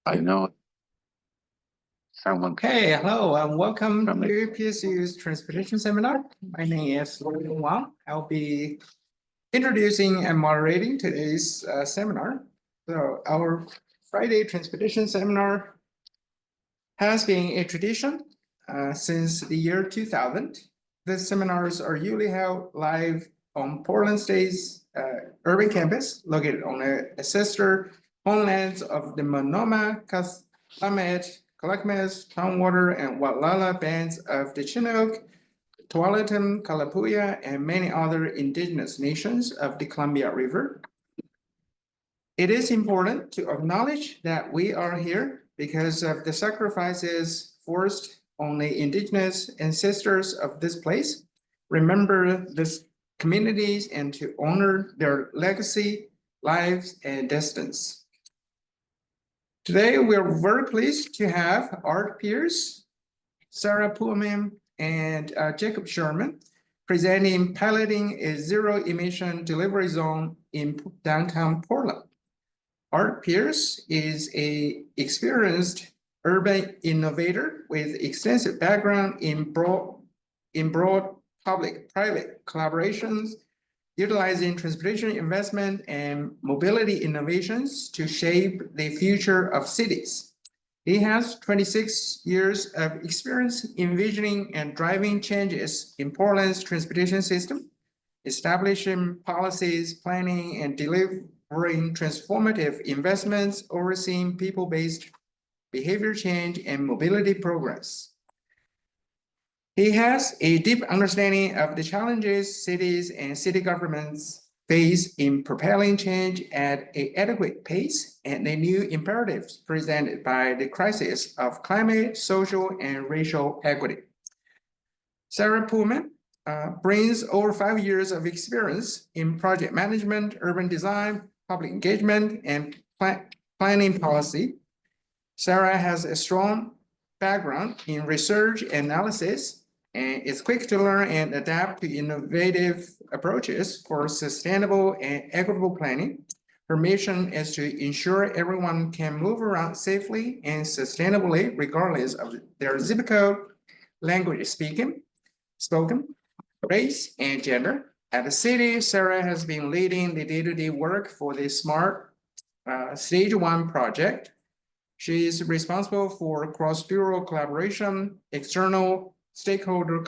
I know someone. Okay, hello and welcome From to PSU's Transportation Seminar. My name is Wang. I'll be introducing and moderating today's seminar. So our Friday Transportation Seminar has been a tradition since the year 2000. The seminars are usually held live on Portland State's urban campus, located on the sister homelands of the Monoma, Calumet, Clackamas, Tonwater, and Walala bands of the Chinook, Tualatin, Kalapuya, and many other indigenous nations of the Columbia River. It is important to acknowledge that we are here because of the sacrifices forced on the indigenous ancestors of this place. Remember these communities and to honor their legacy, lives, and destinies. Today, we are very pleased to have Art Pearce, Sarah Pullman, and Jacob Sherman presenting piloting a zero-emission delivery zone in downtown Portland. Art Pearce is an experienced urban innovator with extensive background in broad public-private collaborations, utilizing transportation investment and mobility innovations to shape the future of cities. He has 26 years of experience envisioning and driving changes in Portland's transportation system, establishing policies, planning, and delivering transformative investments, overseeing people-based behavior change and mobility progress. He has a deep understanding of the challenges cities and city governments face in propelling change at an adequate pace and the new imperatives presented by the crisis of climate, social, and racial equity. Sarah Pullman brings over 5 years of experience in project management, urban design, public engagement, and planning policy. Sarah has a strong background in research analysis and is quick to learn and adapt to innovative approaches for sustainable and equitable planning. Her mission is to ensure everyone can move around safely and sustainably, regardless of their zip code, language spoken, race, and gender. At the city, Sarah has been leading the day-to-day work for the Smart Stage 1 project. She is responsible for cross-bureau collaboration, external stakeholder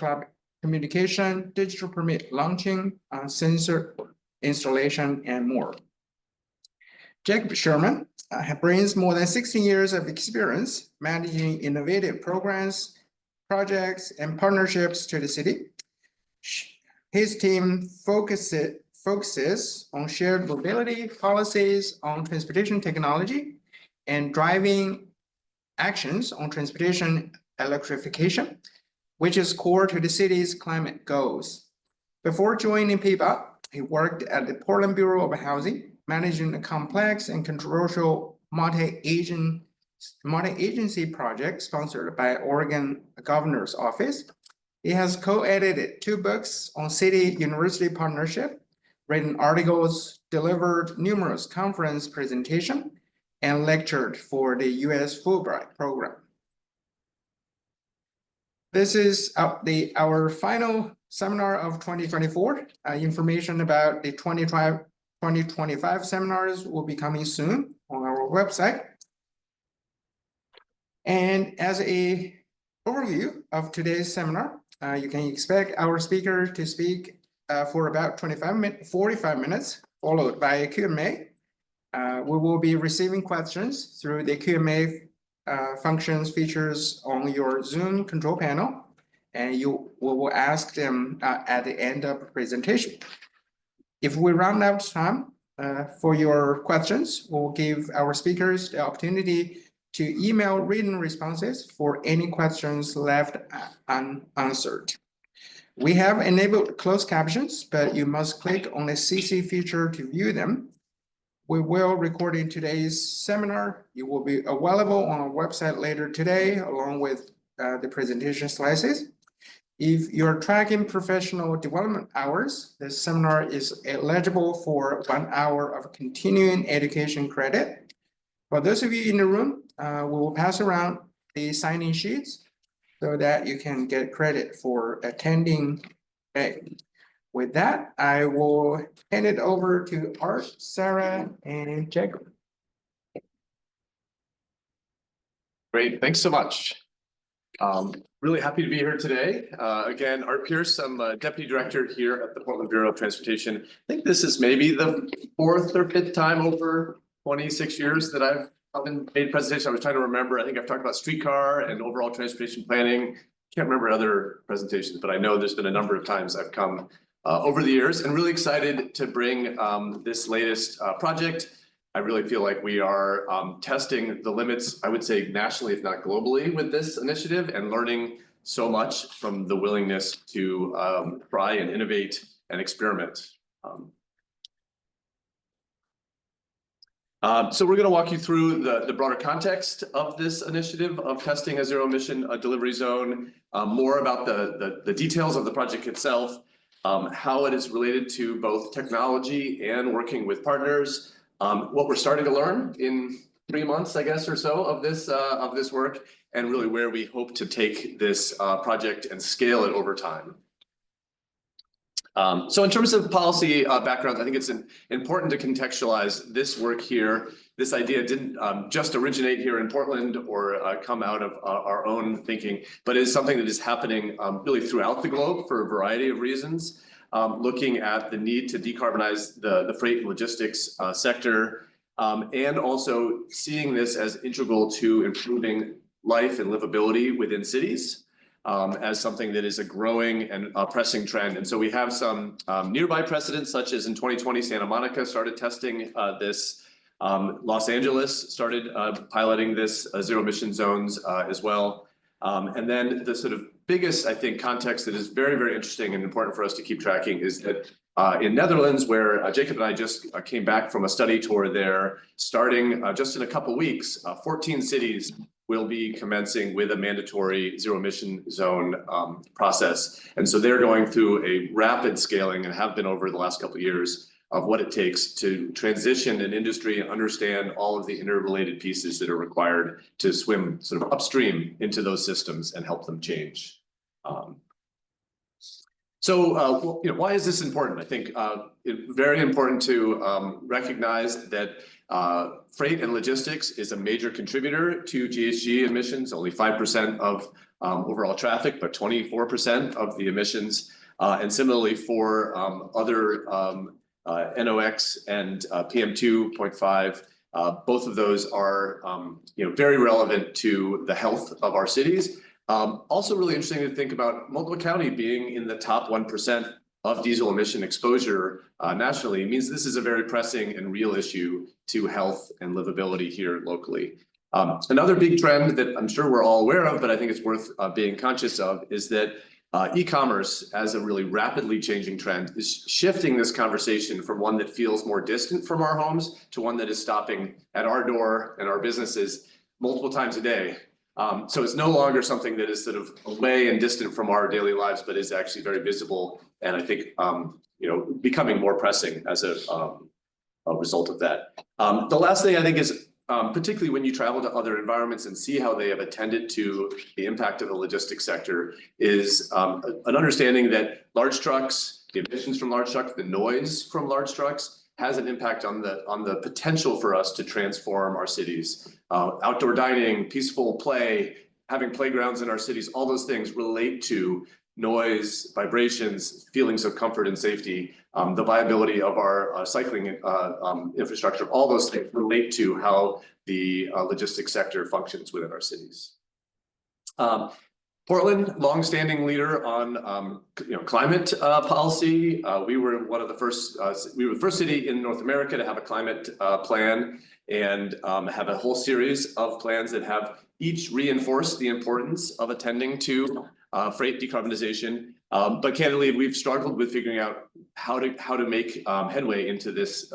communication, digital permit launching, sensor installation, and more. Jacob Sherman brings more than 16 years of experience managing innovative programs, projects, and partnerships to the city. His team focuses on shared mobility policies on transportation technology and driving actions on transportation electrification, which is core to the city's climate goals. Before joining PBOT, he worked at the Portland Bureau of Housing, managing a complex and controversial multi-agency project sponsored by Oregon Governor's Office. He has co-edited 2 books on city-university partnership, written articles, delivered numerous conference presentations, and lectured for the U.S. Fulbright program. This is our final seminar of 2024. Information about the 2025 seminars will be coming soon on our website. And as an overview of today's seminar, you can expect our speaker to speak for about 45 minutes, followed by a Q&A. We will be receiving questions through the Q&A functions features on your Zoom control panel, and we will ask them at the end of the presentation. If we run out of time for your questions, we'll give our speakers the opportunity to email written responses for any questions left unanswered. We have enabled closed captions, but you must click on the CC feature to view them. We will record in today's seminar. It will be available on our website later today, along with the presentation slides. If you're tracking professional development hours, this seminar is eligible for 1 hour of continuing education credit. For those of you in the room, we will pass around the sign-in sheets so that you can get credit for attending today. With that, I will hand it over to Art, Sarah, and Jacob. Great, thanks so much. Really happy to be here today. Again, Art Pearce, I'm a Deputy Director here at the Portland Bureau of Transportation. I think this is maybe the 4th or 5th time over 26 years that I've made a presentation. I was trying to remember, I think I've talked about streetcar and overall transportation planning. Can't remember other presentations, but I know there's been a number of times I've come over the years, and really excited to bring this latest project. I really feel like we are testing the limits, I would say nationally, if not globally, with this initiative, and learning so much from the willingness to try and innovate and experiment. So we're going to walk you through the broader context of this initiative of testing a zero-emission delivery zone, more about the details of the project itself, how it is related to both technology and working with partners, what we're starting to learn in 3 months, I guess, or so of this work, and really where we hope to take this project and scale it over time. So in terms of policy background, I think it's important to contextualize this work here. This idea didn't just originate here in Portland or come out of our own thinking, but is something that is happening really throughout the globe for a variety of reasons. Looking at the need to decarbonize the freight and logistics sector, and also seeing this as integral to improving life and livability within cities, as something that is a growing and pressing trend. And so we have some nearby precedents, such as in 2020, Santa Monica started testing this. Los Angeles started piloting this zero-emission zones as well. And then the sort of biggest, I think, context that is very, very interesting and important for us to keep tracking is that in Netherlands, where Jacob and I just came back from a study tour there, starting just in a couple weeks, 14 cities will be commencing with a mandatory zero-emission zone process. And so they're going through a rapid scaling, and have been over the last couple of years, of what it takes to transition an industry and understand all of the interrelated pieces that are required to swim sort of upstream into those systems and help them change. So why is this important? I think it's very important to recognize that freight and logistics is a major contributor to GHG emissions, only 5% of overall traffic, but 24% of the emissions. And similarly for other NOx and PM2.5, both of those are very relevant to the health of our cities. Also really interesting to think about Multnomah County being in the top 1% of diesel emission exposure nationally. It means this is a very pressing and real issue to health and livability here locally. Another big trend that I'm sure we're all aware of, but I think it's worth being conscious of, is that e-commerce, as a really rapidly changing trend, is shifting this conversation from one that feels more distant from our homes to one that is stopping at our door and our businesses multiple times a day. So it's no longer something that is sort of away and distant from our daily lives, but is actually very visible, and I think becoming more pressing as a result of that. The last thing I think is, particularly when you travel to other environments and see how they have attended to the impact of the logistics sector, is an understanding that large trucks, the emissions from large trucks, the noise from large trucks, has an impact on the potential for us to transform our cities. Outdoor dining, peaceful play, having playgrounds in our cities, all those things relate to noise, vibrations, feelings of comfort and safety, the viability of our cycling infrastructure. All those things relate to how the logistics sector functions within our cities. Portland, longstanding leader on climate policy. We were one of the first. We were the first city in North America to have a climate plan, and have a whole series of plans that have each reinforced the importance of attending to freight decarbonization. But candidly, we've struggled with figuring out how to make headway into this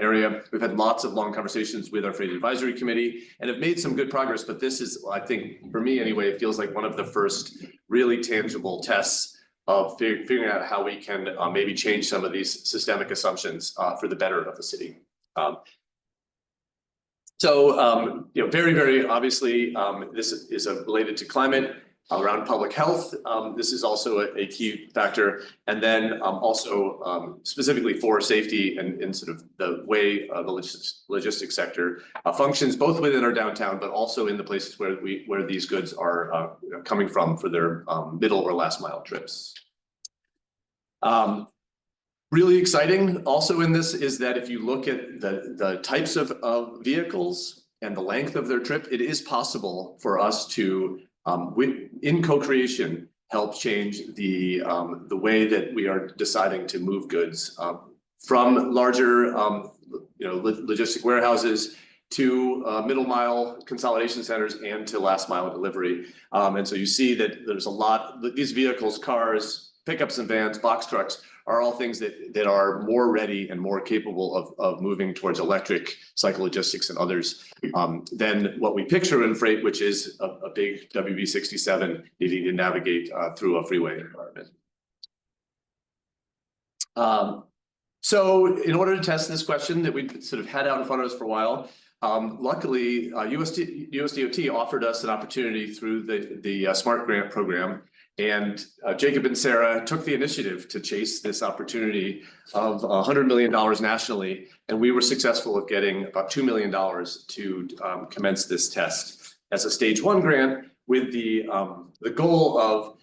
area. We've had lots of long conversations with our Freight Advisory Committee and have made some good progress. But this is, I think, for me anyway, it feels like one of the first really tangible tests of figuring out how we can maybe change some of these systemic assumptions for the better of the city. So, very, very obviously, this is related to climate around public health. This is also a key factor. And then also specifically for safety and sort of the way the logistics sector functions both within our downtown, but also in the places where these goods are coming from for their middle or last mile trips. Really exciting also in this is that if you look at the types of vehicles and the length of their trip, it is possible for us to in co-creation, help change the way that we are deciding to move goods from larger, logistic warehouses to middle mile consolidation centers and to last mile delivery. And so you see that there's a lot. These vehicles, cars, pickups and vans, box trucks are all things that are more ready and more capable of moving towards electric cycle logistics and others than what we picture in freight, which is a big WB67 needing to navigate through a freeway environment. So in order to test this question that we sort of had out in front of us for a while, luckily USDOT offered us an opportunity through the SMART grant program. And Jacob and Sarah took the initiative to chase this opportunity of $100 million nationally. And we were successful at getting about $2 million to commence this test as a stage 1 grant with the goal of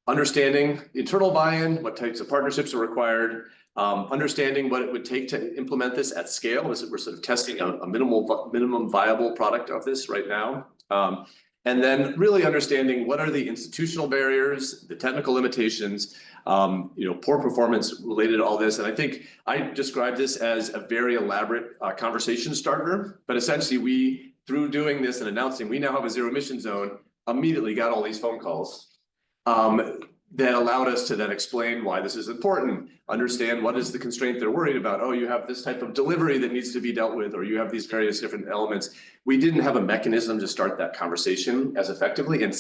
understanding internal buy-in, what types of partnerships are required, understanding what it would take to implement this at scale. We're sort of testing a minimum viable product of this right now. And then really understanding what are the institutional barriers, the technical limitations, poor performance related to all this. And I think I described this as a very elaborate conversation starter, but essentially through doing this and announcing we now have a zero emission zone, immediately got all these phone calls that allowed us to then explain why this is important, understand what is the constraint they're worried about. Oh, you have this type of delivery that needs to be dealt with, or you have these various different elements. We didn't have a mechanism to start that conversation as effectively and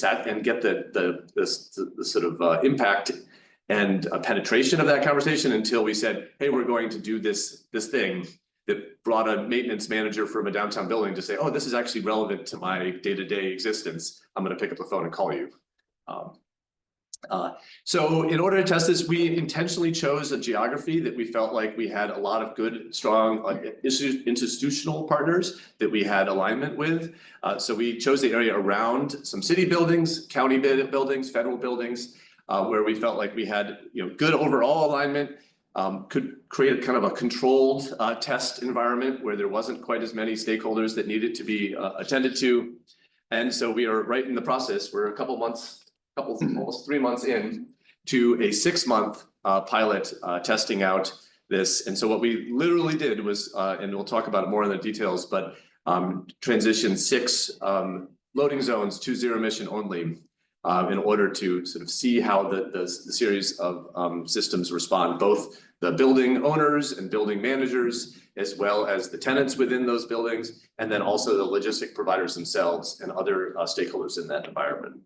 get the sort of impact and penetration of that conversation until we said, hey, we're going to do this thing that brought a maintenance manager from a downtown building to say, oh, this is actually relevant to my day-to-day existence. I'm going to pick up the phone and call you. So in order to test this, we intentionally chose a geography that we felt like we had a lot of good, strong institutional partners that we had alignment with. So we chose the area around some city buildings, county buildings, federal buildings, where we felt like we had good overall alignment, could create kind of a controlled test environment where there wasn't quite as many stakeholders that needed to be attended to. And so we are right in the process. We're almost 3 months in to a 6-month pilot testing out this. And so what we literally did was, and we'll talk about it more in the details, but transition 6 loading zones to zero emission only in order to sort of see how the series of systems respond, both the building owners and building managers, as well as the tenants within those buildings, and then also the logistic providers themselves and other stakeholders in that environment.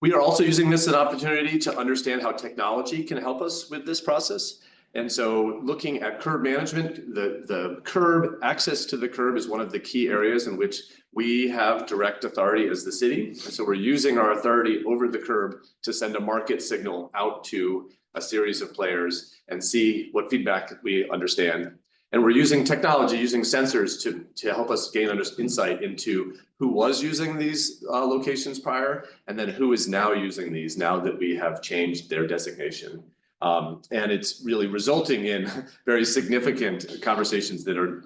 We are also using this as an opportunity to understand how technology can help us with this process. And so looking at curb management, the curb, access to the curb is one of the key areas in which we have direct authority as the city. And so we're using our authority over the curb to send a market signal out to a series of players and see what feedback we understand. And we're using technology, using sensors to help us gain insight into who was using these locations prior, and then who is now using these now that we have changed their designation. And it's really resulting in very significant conversations that are,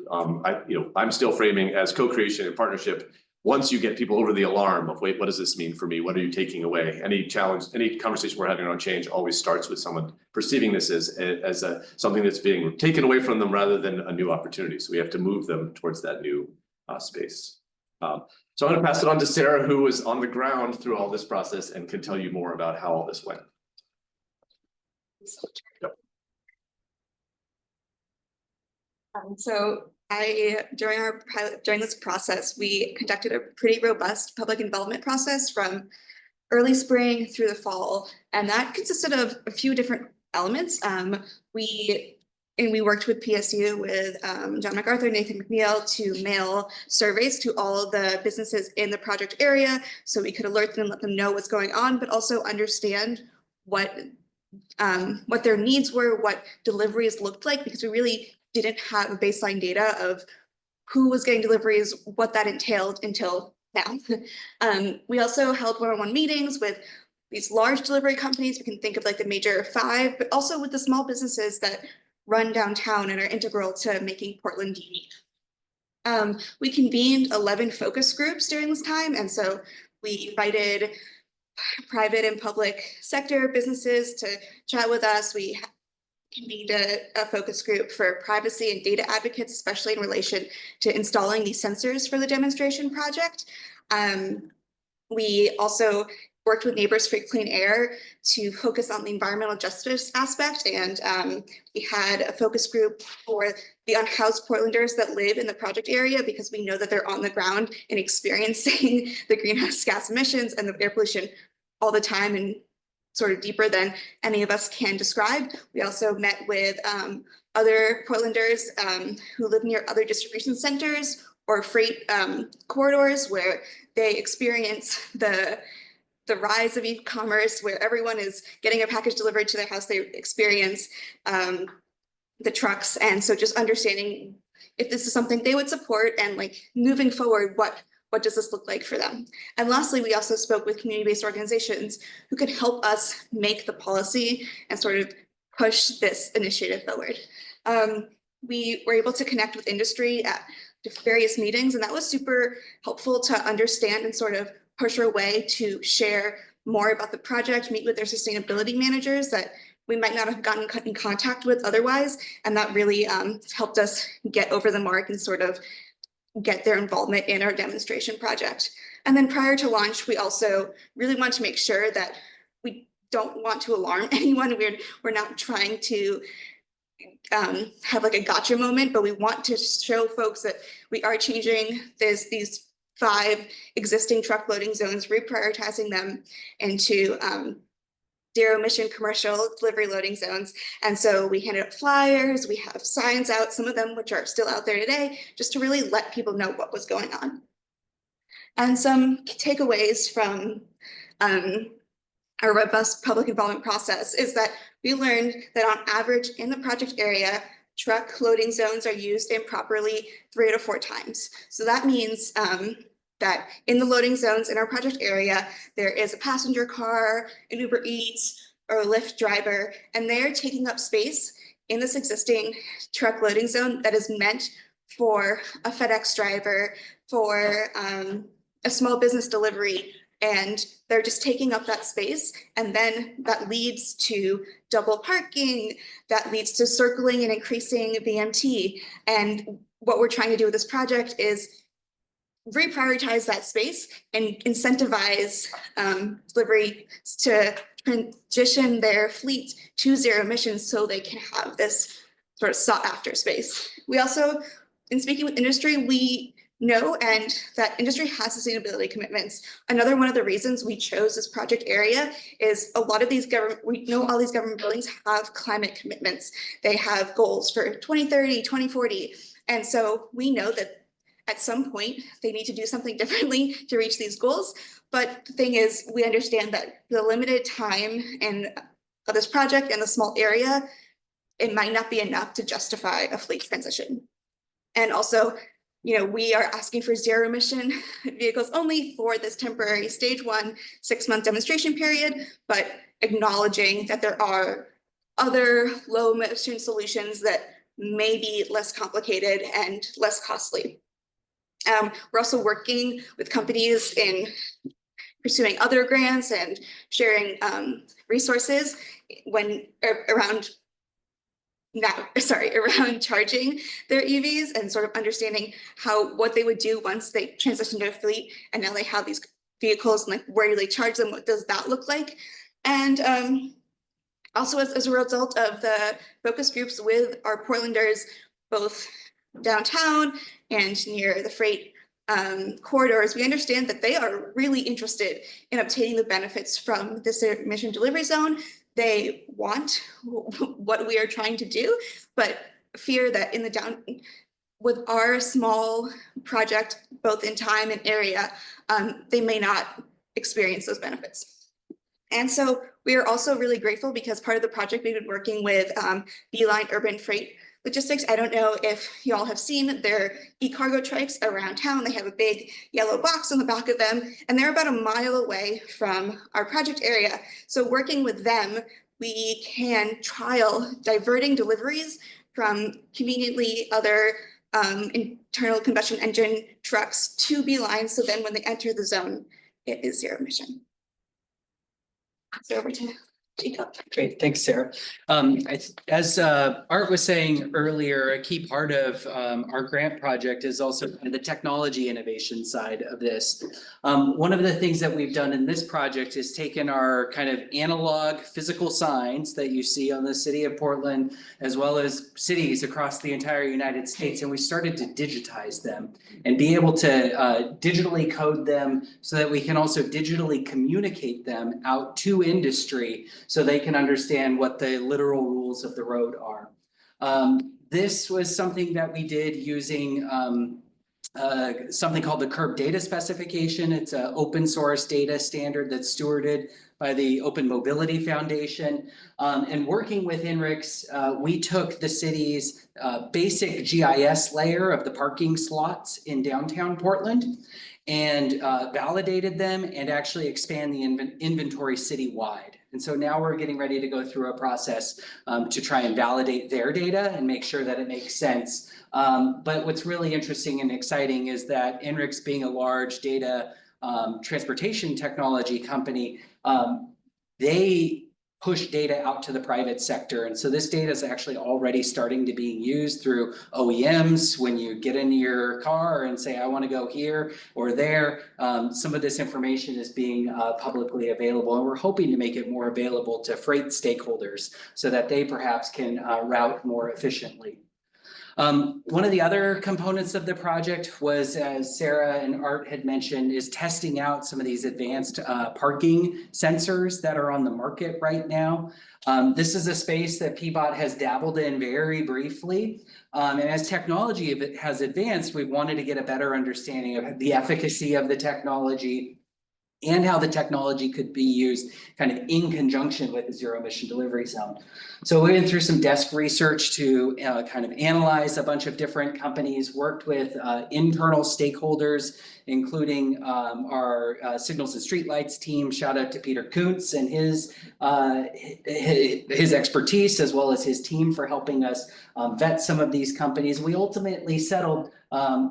I'm still framing as co-creation and partnership. Once you get people over the alarm of, wait, what does this mean for me? What are you taking away? Any challenge, any conversation we're having on change always starts with someone perceiving this as something that's being taken away from them rather than a new opportunity. So we have to move them towards that new space. So I'm going to pass it on to Sarah, who was on the ground through all this process and can tell you more about how all this went. So during this process, we conducted a pretty robust public involvement process from early spring through the fall, and that consisted of a few different elements. We And we worked with PSU with John MacArthur, Nathan McNeil to mail surveys to all the businesses in the project area so we could alert them and let them know what's going on, but also understand what their needs were, what deliveries looked like, because we really didn't have a baseline data of who was getting deliveries, what that entailed until now. We also held one-on-one meetings with these large delivery companies. We can think of like the major 5, but also with the small businesses that run downtown and are integral to making Portland unique. We convened 11 focus groups during this time. And so we invited private and public sector businesses to chat with us. We convened a focus group for privacy and data advocates, especially in relation to installing these sensors for the demonstration project. We also worked with Neighbors for Clean Air to focus on the environmental justice aspect. And we had a focus group for the unhoused Portlanders that live in the project area, because we know that they're on the ground and experiencing the greenhouse gas emissions and the air pollution all the time and sort of deeper than any of us can describe. We also met with other Portlanders who live near other distribution centers or freight corridors where they experience the rise of e-commerce, where everyone is getting a package delivered to their house. They experience the trucks. And so just understanding if this is something they would support, and like moving forward, what does this look like for them? And lastly, we also spoke with community-based organizations who could help us make the policy and sort of push this initiative forward. We were able to connect with industry at various meetings, and that was super helpful to understand and sort of push our way to share more about the project, meet with their sustainability managers that we might not have gotten in contact with otherwise. And that really helped us get over the mark and sort of get their involvement in our demonstration project. And then prior to launch, we also really want to make sure that we don't want to alarm anyone. We're not trying to have like a gotcha moment, but we want to show folks that we are changing these 5 existing truck loading zones, reprioritizing them into zero-emission commercial delivery loading zones. And so we handed out flyers, we have signs out, some of them which are still out there today, just to really let people know what was going on. And some takeaways from our robust public involvement process is that we learned that on average in the project area, truck loading zones are used improperly 3 to 4 times. So that means that in the loading zones in our project area, there is a passenger car, an Uber Eats, or a Lyft driver, and they're taking up space in this existing truck loading zone that is meant for a FedEx driver, for a small business delivery, and they're just taking up that space. And then that leads to double parking, that leads to circling and increasing VMT. And what we're trying to do with this project is reprioritize that space and incentivize delivery to transition their fleet to zero emissions so they can have this sort of sought after space. We also, in speaking with industry, we know and that industry has sustainability commitments. Another one of the reasons we chose this project area is a lot of these we know all these government buildings have climate commitments. They have goals for 2030, 2040. And so we know that at some point, they need to do something differently to reach these goals. But the thing is, we understand that the limited time of this project and the small area, it might not be enough to justify a fleet transition. And also, we are asking for zero emission vehicles only for this temporary stage 1 6-month demonstration period, but acknowledging that there are other low emission solutions that may be less complicated and less costly. We're also working with companies in pursuing other grants and sharing resources around charging their EVs and sort of understanding what they would do once they transition to a fleet and now they have these vehicles, and like where do they charge them? What does that look like? And also as a result of the focus groups with our Portlanders, both downtown and near the freight corridors, we understand that they are really interested in obtaining the benefits from this Zero-Emission Delivery Zone. they want what we are trying to do, but fear that in the with our small project, both in time and area, they may not experience those benefits. And so we are also really grateful because part of the project we've been working with Beeline Urban Freight Logistics. I don't know if you all have seen their e-cargo trikes around town. They have a big yellow box on the back of them, and they're about a mile away from our project area. So working with them, we can trial diverting deliveries from conveniently other internal combustion engine trucks to Beeline. So then when they enter the zone, it is zero emission. So over to Jacob. Great, thanks, Sarah. As Art was saying earlier, a key part of our grant project is also the technology innovation side of this. One of the things that we've done in this project is taken our kind of analog physical signs that you see on the city of Portland, as well as cities across the entire United States, and we started to digitize them and be able to digitally code them so that we can also digitally communicate them out to industry so they can understand what the literal rules of the road are. This was something that we did using something called the curb data specification. It's an open source data standard that's stewarded by the Open Mobility Foundation. And working with INRIX, we took the city's basic GIS layer of the parking slots in downtown Portland and validated them and actually expand the inventory citywide. And so now we're getting ready to go through a process to try and validate their data and make sure that it makes sense. But what's really interesting and exciting is that INRIX, being a large data transportation technology company, they push data out to the private sector. And so this data is actually already starting to be used through OEMs. When you get into your car and say, I want to go here or there, some of this information is being publicly available. And we're hoping to make it more available to freight stakeholders so that they perhaps can route more efficiently. One of the other components of the project was, as Sarah and Art had mentioned, is testing out some of these advanced parking sensors that are on the market right now. This is a space that PBOT has dabbled in very briefly. And as technology has advanced, we wanted to get a better understanding of the efficacy of the technology and how the technology could be used kind of in conjunction with the zero-emission delivery zone. So we went through some desk research to kind of analyze a bunch of different companies, worked with internal stakeholders, including our signals and streetlights team. Shout out to Peter Kuntz and his expertise, as well as his team, for helping us vet some of these companies. We ultimately settled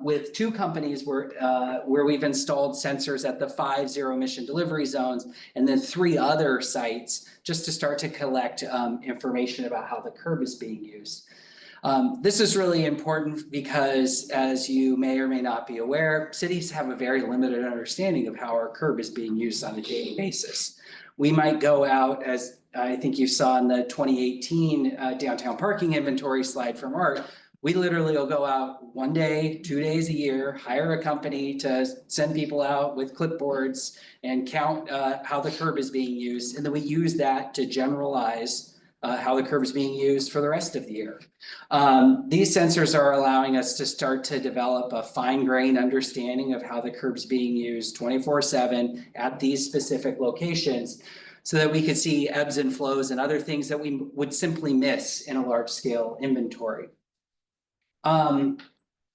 with 2 companies where we've installed sensors at the 5 zero-emission delivery zones, and then 3 other sites, just to start to collect information about how the curb is being used. This is really important because, as you may or may not be aware, cities have a very limited understanding of how our curb is being used on a daily basis. We might go out, as I think you saw in the 2018 downtown parking inventory slide from Art. We literally will go out 1 day, 2 days a year, hire a company to send people out with clipboards and count how the curb is being used. And then we use that to generalize how the curb is being used for the rest of the year. These sensors are allowing us to start to develop a fine-grained understanding of how the curb is being used 24/7 at these specific locations, so that we could see ebbs and flows and other things that we would simply miss in a large-scale inventory.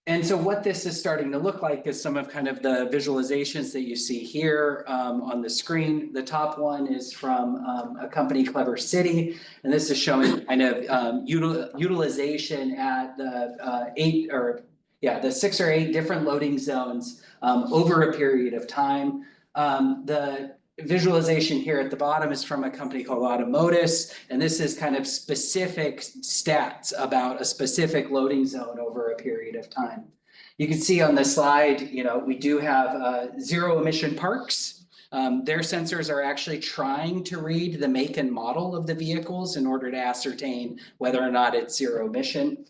And so what this is starting to look like is some of kind of the visualizations that you see here on the screen. The top one is from a company, Clever City, and this is showing kind of utilization at the 6 or 8 different loading zones over a period of time. The visualization here at the bottom is from a company called Automotus, and this is kind of specific stats about a specific loading zone over a period of time. You can see on the slide, we do have zero emission parks. Their sensors are actually trying to read the make and model of the vehicles in order to ascertain whether or not it's zero emission.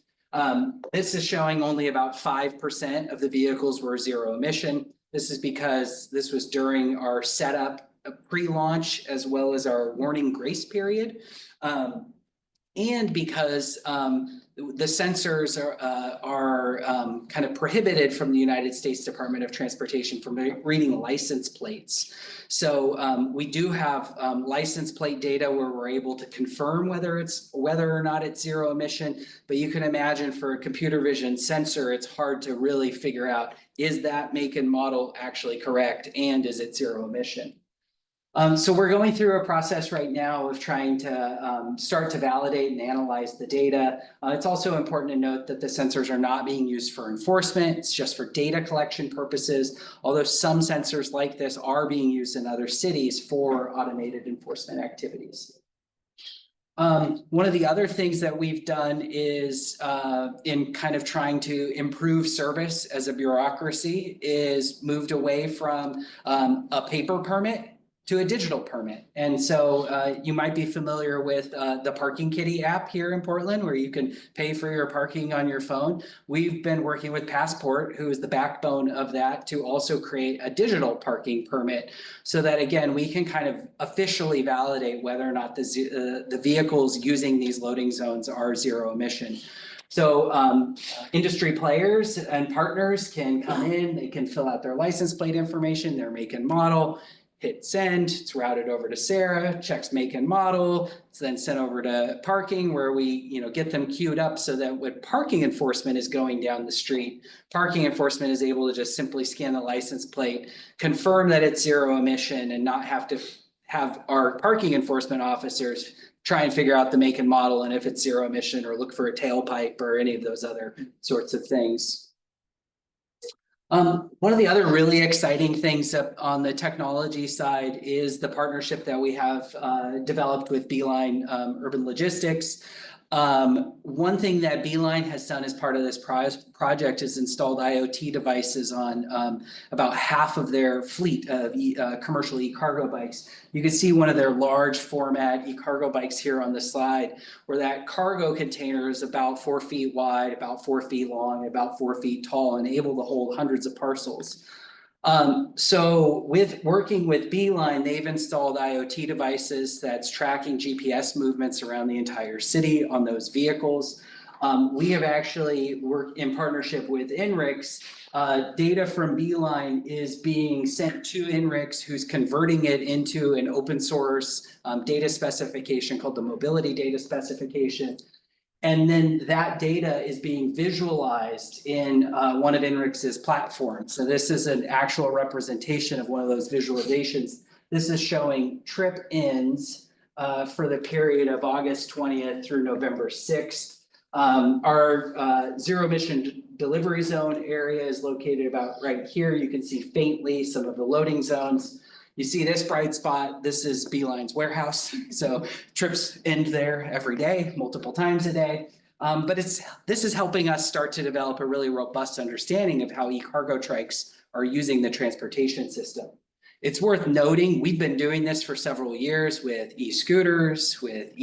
This is showing only about 5% of the vehicles were zero emission. This is because this was during our setup pre-launch as well as our warning grace period. And because the sensors are kind of prohibited from the United States Department of Transportation from reading license plates. So we do have license plate data where we're able to confirm whether or not it's zero emission. But you can imagine for a computer vision sensor, it's hard to really figure out, is that make and model actually correct, and is it zero emission? So we're going through a process right now of trying to start to validate and analyze the data. It's also important to note that the sensors are not being used for enforcement. It's just for data collection purposes, although some sensors like this are being used in other cities for automated enforcement activities. One of the other things that we've done is in kind of trying to improve service as a bureaucracy is moved away from a paper permit to a digital permit. And so you might be familiar with the Parking Kitty app here in Portland, where you can pay for your parking on your phone. We've been working with Passport, who is the backbone of that, to also create a digital parking permit, so that again, we can kind of officially validate whether or not the vehicles using these loading zones are zero emission. So industry players and partners can come in, they can fill out their license plate information, their make and model, hit send, it's routed over to Sarah, checks make and model, it's then sent over to parking, where we get them queued up so that when parking enforcement is going down the street, parking enforcement is able to just simply scan the license plate, confirm that it's zero emission, and not have to have our parking enforcement officers try and figure out the make and model and if it's zero emission, or look for a tailpipe or any of those other sorts of things. One of the other really exciting things on the technology side is the partnership that we have developed with Beeline Urban Logistics. One thing that Beeline has done as part of this project is installed IoT devices on about half of their fleet of commercial e-cargo bikes. You can see one of their large format e-cargo bikes here on the slide, where that cargo container is about 4 feet wide, about 4 feet long, about 4 feet tall, and able to hold hundreds of parcels. So with working with Beeline, they've installed IoT devices that's tracking GPS movements around the entire city on those vehicles. We have actually worked in partnership with INRIX. Data from Beeline is being sent to INRIX, who's converting it into an open source data specification called the Mobility Data Specification. And then that data is being visualized in one of INRIX's platforms. So this is an actual representation of one of those visualizations. This is showing trip ins for the period of August 20th through November 6th. Our zero-emission delivery zone area is located about right here. You can see faintly some of the loading zones. You see this bright spot, this is Beeline's warehouse. So trips end there every day, multiple times a day. But this is helping us start to develop a really robust understanding of how e-cargo trikes are using the transportation system. It's worth noting, we've been doing this for several years with e-scooters, with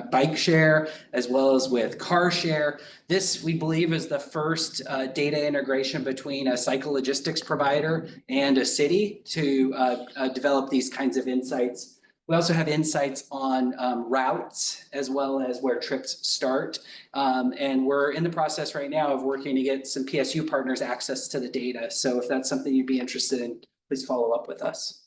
bike share, as well as with car share. This, we believe, is the first data integration between a psychologistics provider and a city to develop these kinds of insights. We also have insights on routes as well as where trips start. And we're in the process right now of working to get some PSU partners access to the data. So if that's something you'd be interested in, please follow up with us.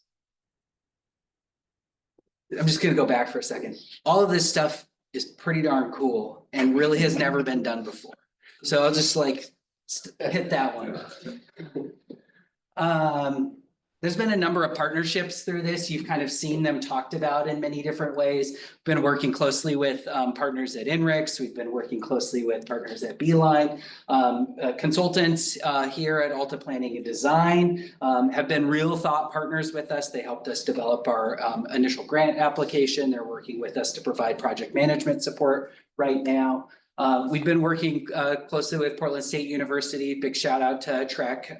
I'm just going to go back for a second. All of this stuff is pretty darn cool and really has never been done before. So I'll just hit that one. There's been a number of partnerships through this. You've kind of seen them talked about in many different ways. Been working closely with partners at INRIX. We've been working closely with partners at Beeline. Consultants here at Alta Planning and Design have been real thought partners with us. They helped us develop our initial grant application. They're working with us to provide project management support right now. We've been working closely with Portland State University. Big shout out to Trek,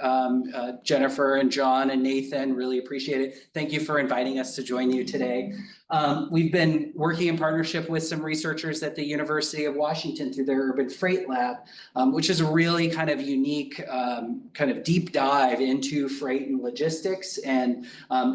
Jennifer and John and Nathan, really appreciate it. Thank you for inviting us to join you today. We've been working in partnership with some researchers at the University of Washington through their Urban Freight Lab, which is a really kind of unique kind of deep dive into freight and logistics, and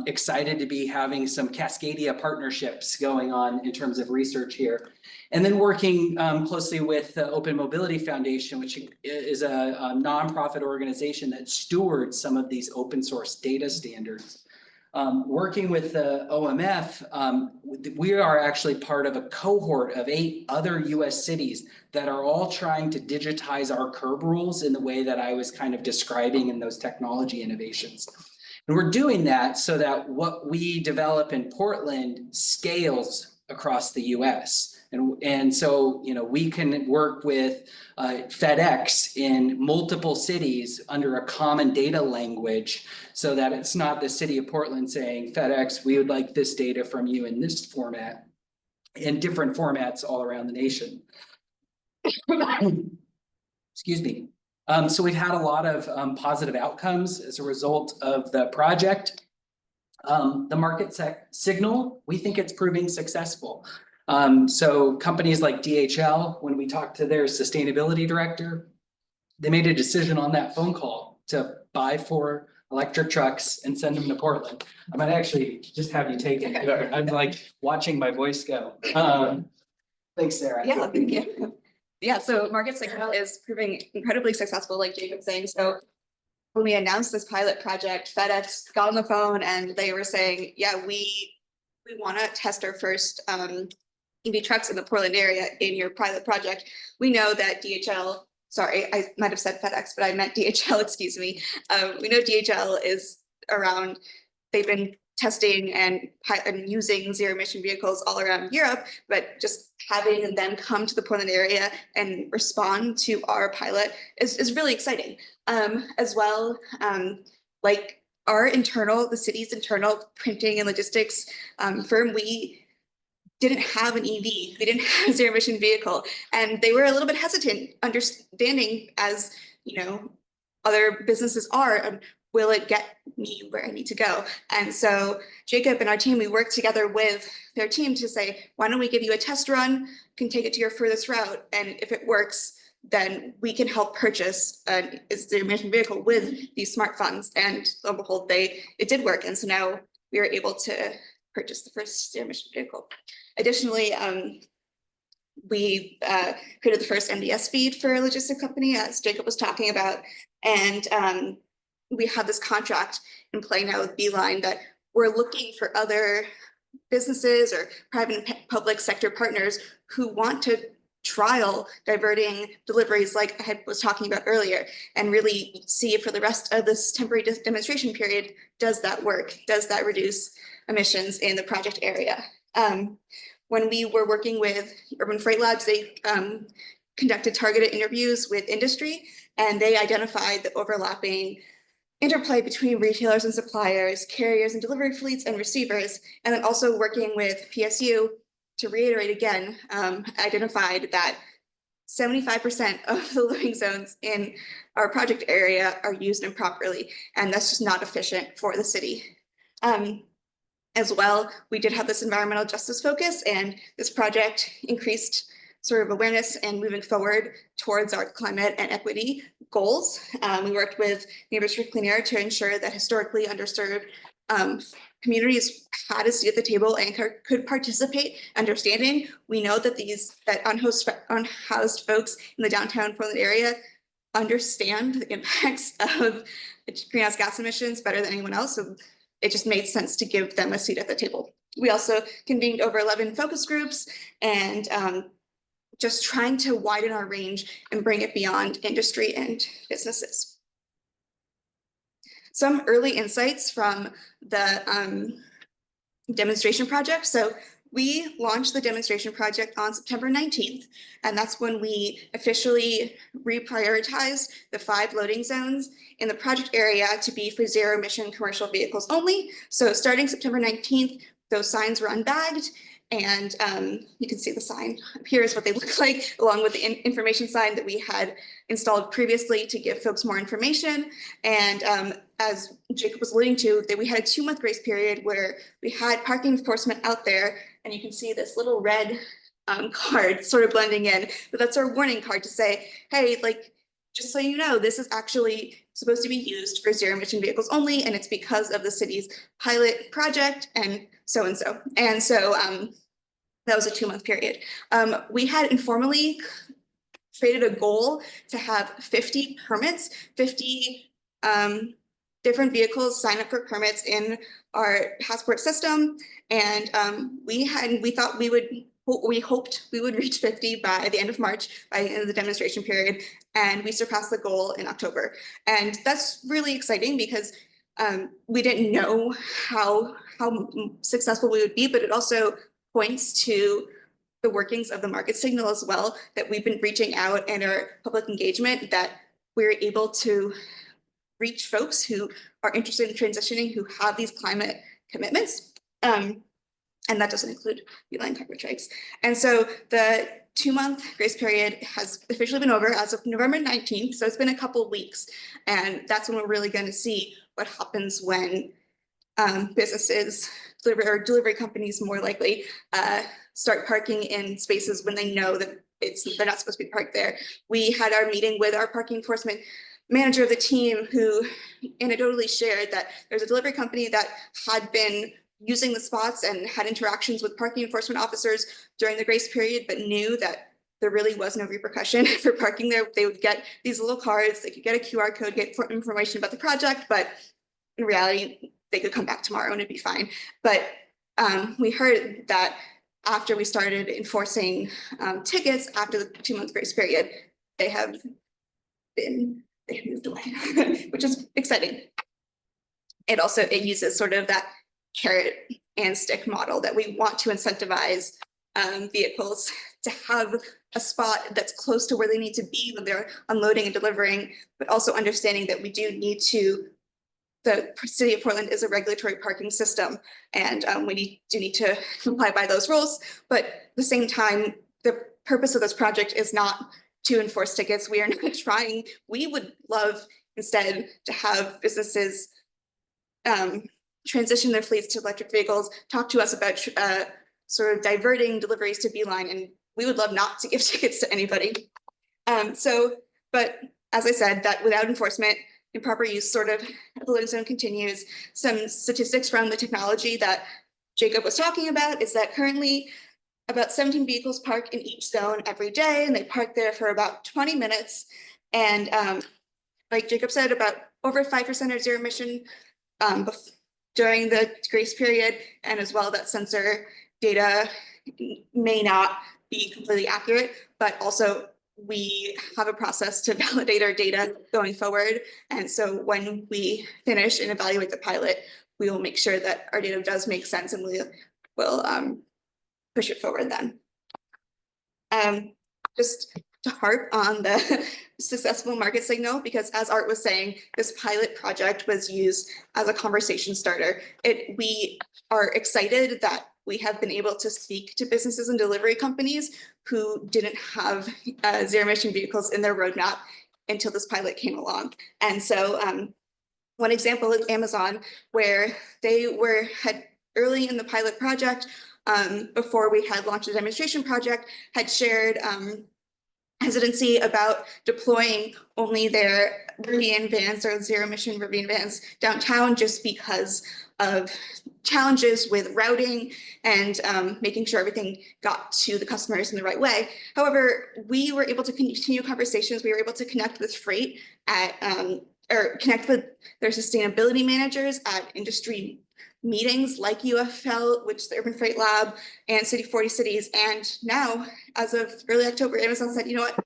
excited to be having some Cascadia partnerships going on in terms of research here. And then working closely with the Open Mobility Foundation, which is a nonprofit organization that stewards some of these open source data standards. Working with the OMF, we are actually part of a cohort of 8 other US cities that are all trying to digitize our curb rules in the way that I was kind of describing in those technology innovations. And we're doing that so that what we develop in Portland scales across the US. And so, you know, we can work with FedEx in multiple cities under a common data language, so that it's not the city of Portland saying, FedEx, we would like this data from you in this format, in different formats all around the nation. Excuse me. So we've had a lot of positive outcomes as a result of the project. The market signal, we think it's proving successful. So companies like DHL, when we talked to their sustainability director, they made a decision on that phone call to buy 4 electric trucks and send them to Portland. I might actually just have you take it. I'm like watching my voice go. Thanks, Sarah. Yeah, thank you. Yeah, so market signal is proving incredibly successful, like Jacob saying. So when we announced this pilot project, FedEx got on the phone and they were saying, yeah, we want to test our first EV trucks in the Portland area in your pilot project. We know that DHL, sorry, I might have said FedEx, but I meant DHL, excuse me. We know DHL is around, they've been testing and using zero emission vehicles all around Europe, but just having them come to the Portland area and respond to our pilot is really exciting. As well, like our internal, the city's internal printing and logistics firm, we didn't have an EV, we didn't have a zero emission vehicle, and they were a little bit hesitant, understanding, as you know, other businesses are, will it get me where I need to go? And so Jacob and our team, we worked together with their team to say, why don't we give you a test run, can take it to your furthest route, and if it works, then we can help purchase a zero emission vehicle with these smart funds. And lo and behold, it did work, and so now we were able to purchase the first zero emission vehicle. Additionally, we created the first MDS feed for a logistics company, as Jacob was talking about, and we have this contract in play now with Beeline that we're looking for other businesses or private and public sector partners who want to trial diverting deliveries like I was talking about earlier, and really see for the rest of this temporary demonstration period, does that work? Does that reduce emissions in the project area? When we were working with Urban Freight Labs, they conducted targeted interviews with industry, and they identified the overlapping interplay between retailers and suppliers, carriers and delivery fleets and receivers, and then also working with PSU, to reiterate again, identified that 75% of the loading zones in our project area are used improperly, and that's just not efficient for the city. As well, we did have this environmental justice focus, and this project increased sort of awareness and moving forward towards our climate and equity goals. We worked with Neighbors for Clean Air to ensure that historically underserved communities had a seat at the table and could participate. Understanding, we know that unhoused folks in the downtown Portland area understand the impacts of greenhouse gas emissions better than anyone else. So it just made sense to give them a seat at the table. We also convened over 11 focus groups, and just trying to widen our range and bring it beyond industry and businesses. Some early insights from the demonstration project. So we launched the demonstration project on September 19th, and that's when we officially reprioritized the 5 loading zones in the project area to be for zero emission commercial vehicles only. So starting September 19th, those signs were unbagged, And you can see the sign. Here is what they look like, along with the information sign that we had installed previously to give folks more information. And as Jacob was alluding to, that we had a 2-month grace period where we had parking enforcement out there, and you can see this little red card sort of blending in, but that's our warning card to say, hey, like, just so you know, this is actually supposed to be used for zero emission vehicles only, and it's because of the city's pilot project and so. And so that was a 2-month period. We had informally created a goal to have 50 permits, 50 different vehicles sign up for permits in our passport system. And we hoped we would reach 50 by the end of March, by the end of the demonstration period, and we surpassed the goal in October. And that's really exciting because we didn't know how successful we would be, but it also points to the workings of the market signal as well, that we've been reaching out in our public engagement, that we're able to reach folks who are interested in transitioning, who have these climate commitments. And that doesn't include beeline carpet strikes. And so the 2-month grace period has officially been over as of November 19th. So it's been a couple of weeks. And that's when we're really going to see what happens when businesses, delivery companies more likely, start parking in spaces when they know that they're not supposed to be parked there. We had our meeting with our parking enforcement manager of the team, who anecdotally shared that there's a delivery company that had been using the spots and had interactions with parking enforcement officers during the grace period, but knew that there really was no repercussion for parking there. They would get these little cards, they could get a QR code, get information about the project, but in reality, they could come back tomorrow and it'd be fine. But we heard that after we started enforcing tickets after the 2-month grace period, they have moved away, which is exciting. It uses sort of that carrot and stick model that we want to incentivize vehicles to have a spot that's close to where they need to be when they're unloading and delivering, but also understanding that we do need to, the city of Portland is a regulatory parking system, and we do need to comply by those rules. But at the same time, the purpose of this project is not to enforce tickets. We are not trying. We would love instead to have businesses transition their fleets to electric vehicles, talk to us about sort of diverting deliveries to Beeline, and we would love not to give tickets to anybody. But as I said, that without enforcement, improper use sort of the loading zone continues. Some statistics from the technology that Jacob was talking about is that currently about 17 vehicles park in each zone every day, and they park there for about 20 minutes. And like Jacob said, about over 5% are zero emission during the grace period, and as well that sensor data may not be completely accurate, but also we have a process to validate our data going forward. And so when we finish and evaluate the pilot, we will make sure that our data does make sense, and we will push it forward then. Just to harp on the successful market signal, because as Art was saying, this pilot project was used as a conversation starter. We are excited that we have been able to speak to businesses and delivery companies who didn't have zero emission vehicles in their roadmap until this pilot came along. And so one example is Amazon, where they had early in the pilot project, before we had launched the demonstration project, had shared hesitancy about deploying only their Rivian vans or zero emission Rivian vans downtown, just because of challenges with routing and making sure everything got to the customers in the right way. However, we were able to continue conversations. We were able to connect with Freight or connect with their sustainability managers at industry meetings like UFL, which is the Urban Freight Lab, and City 40 Cities. And now, as of early October, Amazon said, you know what,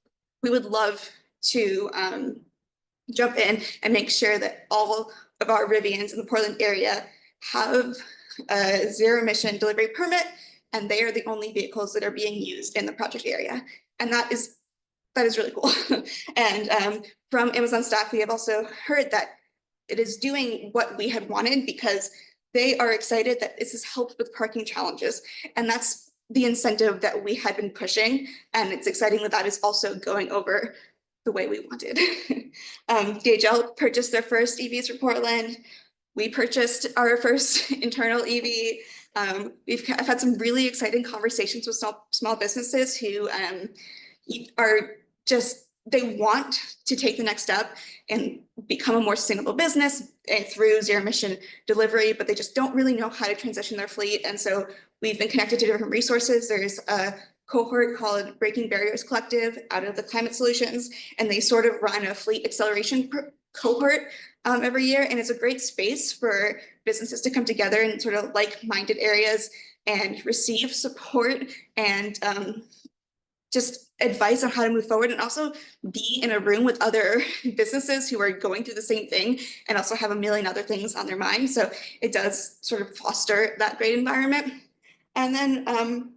we would love to jump in and make sure that all of our Rivians in the Portland area have a zero emission delivery permit, and they are the only vehicles that are being used in the project area. And that is really cool. And from Amazon staff, we have also heard that it is doing what we had wanted, because they are excited that this has helped with parking challenges. And that's the incentive that we had been pushing. And it's exciting that that is also going over the way we wanted. DHL purchased their first EVs for Portland. We purchased our first internal EV. I've had some really exciting conversations with small businesses who are just, they want to take the next step and become a more sustainable business through zero emission delivery, but they just don't really know how to transition their fleet. And so we've been connected to different resources. There's a cohort called Breaking Barriers Collective out of the Climate Solutions, and they sort of run a fleet acceleration cohort every year. And it's a great space for businesses to come together in sort of like-minded areas and receive support and just advice on how to move forward, and also be in a room with other businesses who are going through the same thing and also have a million other things on their mind. So it does sort of foster that great environment. And then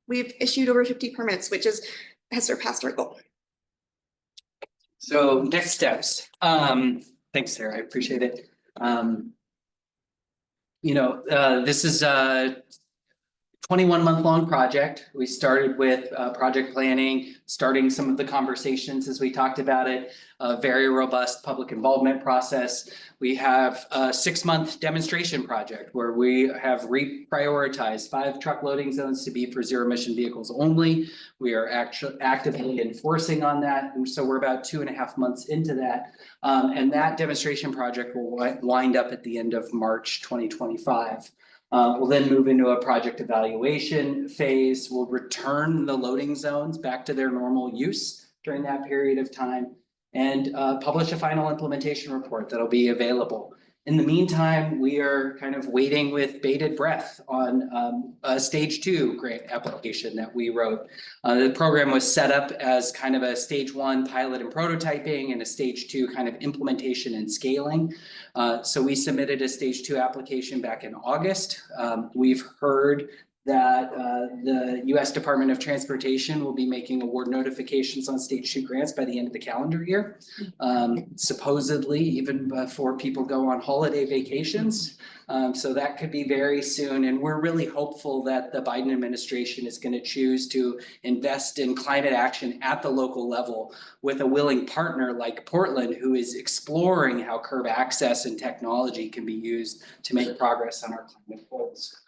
we've issued over 50 permits, which has surpassed our goal. So next steps. Thanks, Sarah. I appreciate it. This is a 21-month-long project. We started with project planning, starting some of the conversations as we talked about it, a very robust public involvement process. We have a 6-month demonstration project where we have reprioritized 5 truck loading zones to be for zero emission vehicles only. We are actually actively enforcing on that. And so we're about 2.5 months into that. And that demonstration project will wind up at the end of March 2025. We'll then move into a project evaluation phase. We'll return the loading zones back to their normal use during that period of time and publish a final implementation report that'll be available. In the meantime, we are kind of waiting with bated breath on a stage 2 grant application that we wrote. The program was set up as kind of a stage 1 pilot and prototyping and a stage 2 kind of implementation and scaling. So we submitted a stage 2 application back in August. We've heard that the US Department of Transportation will be making award notifications on stage 2 grants by the end of the calendar year. Supposedly even before people go on holiday vacations. So that could be very soon. And we're really hopeful that the Biden administration is going to choose to invest in climate action at the local level with a willing partner like Portland, who is exploring how curb access and technology can be used to make progress on our climate goals.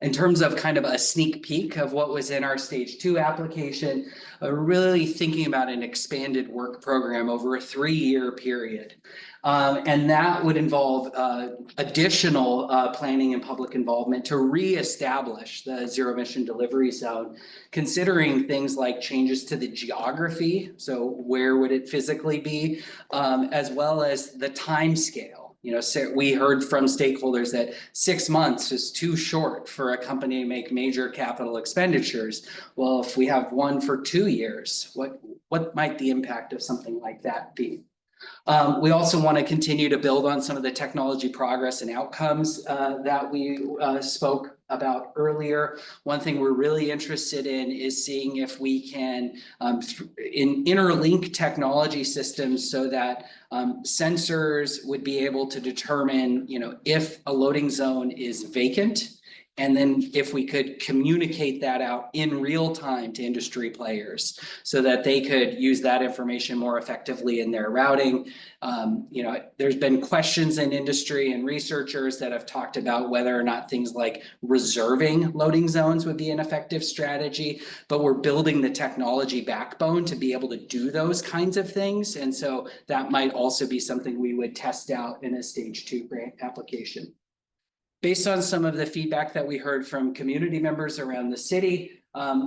In terms of kind of a sneak peek of what was in our stage 2 application, really thinking about an expanded work program over a 3-year period. And that would involve additional planning and public involvement to reestablish the zero emission delivery zone, considering things like changes to the geography. So where would it physically be, as well as the time scale. So we heard from stakeholders that 6 months is too short for a company to make major capital expenditures. Well, if we have one for 2 years, what might the impact of something like that be? We also want to continue to build on some of the technology progress and outcomes that we spoke about earlier. One thing we're really interested in is seeing if we can interlink technology systems so that sensors would be able to determine, if a loading zone is vacant. And then if we could communicate that out in real time to industry players so that they could use that information more effectively in their routing. There's been questions in industry and researchers that have talked about whether or not things like reserving loading zones would be an effective strategy, but we're building the technology backbone to be able to do those kinds of things. And so that might also be something we would test out in a stage 2 grant application. Based on some of the feedback that we heard from community members around the city,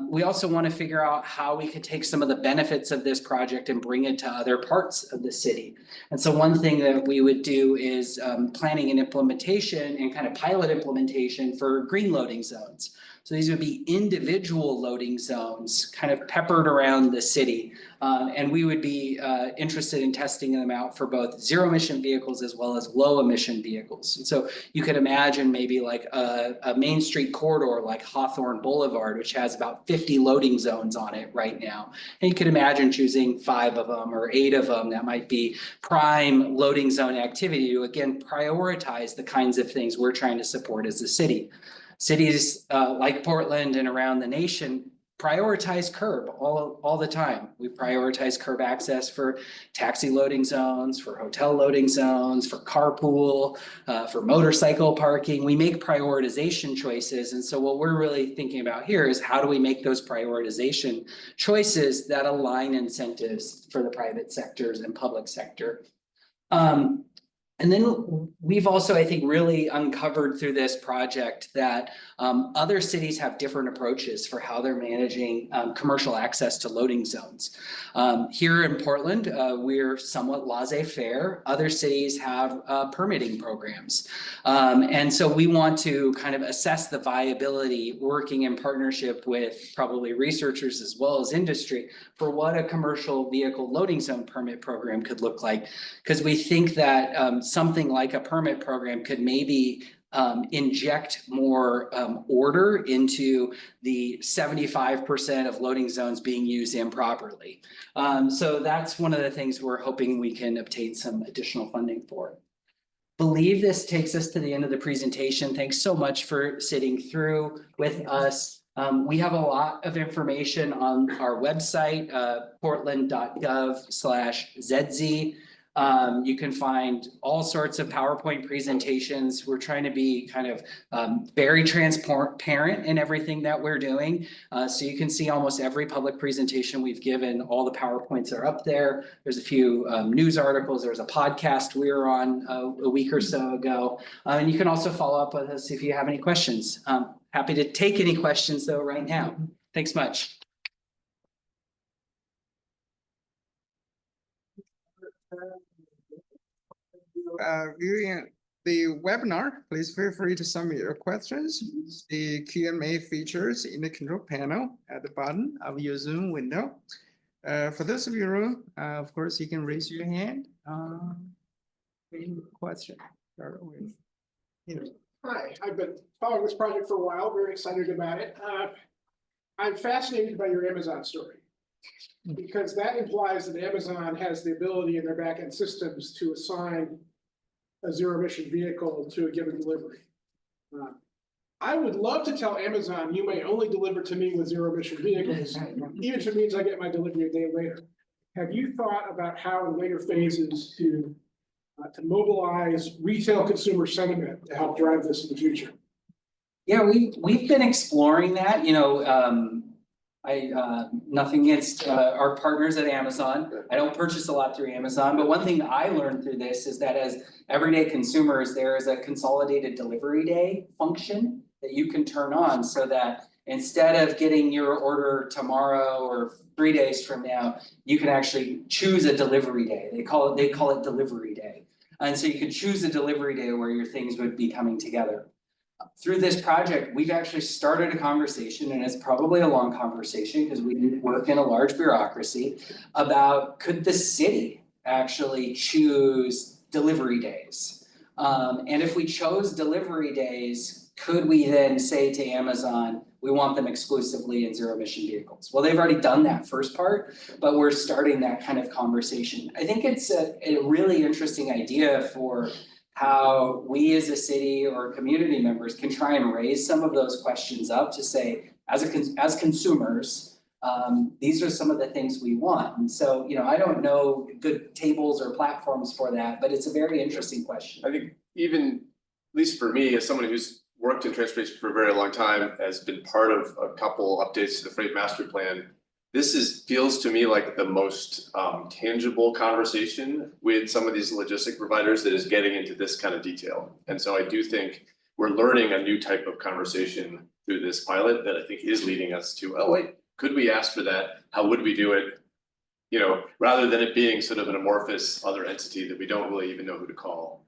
we also want to figure out how we could take some of the benefits of this project and bring it to other parts of the city. And so one thing that we would do is planning and implementation and kind of pilot implementation for green loading zones. So these would be individual loading zones kind of peppered around the city. And we would be interested in testing them out for both zero emission vehicles as well as low emission vehicles. And so you could imagine maybe like a Main Street corridor like Hawthorne Boulevard, which has about 50 loading zones on it right now. And you could imagine choosing 5 of them or 8 of them that might be prime loading zone activity to again prioritize the kinds of things we're trying to support as a city. cities like Portland and around the nation prioritize curb all the time. We prioritize curb access for taxi loading zones, for hotel loading zones, for carpool, for motorcycle parking. We make prioritization choices. And so what we're really thinking about here is how do we make those prioritization choices that align incentives for the private sectors and public sector. And then we've also, I think, really uncovered through this project that other cities have different approaches for how they're managing commercial access to loading zones. Here in Portland, we're somewhat laissez-faire. Other cities have permitting programs. And so we want to kind of assess the viability, working in partnership with probably researchers as well as industry, for what a commercial vehicle loading zone permit program could look like. Because we think that something like a permit program could maybe inject more order into the 75% of loading zones being used improperly. So that's one of the things we're hoping we can obtain some additional funding for. Believe this takes us to the end of the presentation. Thanks so much for sitting through with us. We have a lot of information on our website, portland.gov/ZEDZ. You can find all sorts of PowerPoint presentations. We're trying to be kind of very transparent in everything that we're doing. So you can see almost every public presentation we've given. All the PowerPoints are up there. There's a few news articles. There's a podcast we were on a week or so ago. And you can also follow up with us if you have any questions. Happy to take any questions though right now. Thanks much. Viewing the webinar, please feel free to submit your questions. The Q&A features in the control panel at the bottom of your Zoom window. For those of you, of course, you can raise your hand. Any question? Start with, Hi, I've been following this project for a while, very excited about it. I'm fascinated by your Amazon story, because that implies that Amazon has the ability in their backend systems to assign a zero-emission vehicle to a given delivery. I would love to tell Amazon, you may only deliver to me with zero-emission vehicles, even if it means I get my delivery a day later. Have you thought about how in later phases to mobilize retail consumer sentiment to help drive this in the future? Yeah, we've been exploring that, nothing against our partners at Amazon. I don't purchase a lot through Amazon, but one thing I learned through this is that as everyday consumers, there is a consolidated delivery day function that you can turn on, so that instead of getting your order tomorrow or 3 days from now, you can actually choose a delivery day. They call it delivery day. And so you could choose a delivery day where your things would be coming together. Through this project, we've actually started a conversation, and it's probably a long conversation because we work in a large bureaucracy, about could the city actually choose delivery days? And if we chose delivery days, could we then say to Amazon, we want them exclusively in zero-emission vehicles? Well, they've already done that first part, but we're starting that kind of conversation. I think it's a really interesting idea for how we as a city or community members can try and raise some of those questions up to say, as consumers, these are some of the things we want. And so, I don't know good tables or platforms for that, but it's a very interesting question. I think even, at least for me, as someone who's worked in transportation for a very long time, has been part of a couple updates to the Freight Master Plan. This feels to me like the most tangible conversation with some of these logistic providers that is getting into this kind of detail. And so I do think we're learning a new type of conversation through this pilot that I think is leading us to, oh wait, could we ask for that? How would we do it? Rather than it being sort of an amorphous other entity that we don't really even know who to call.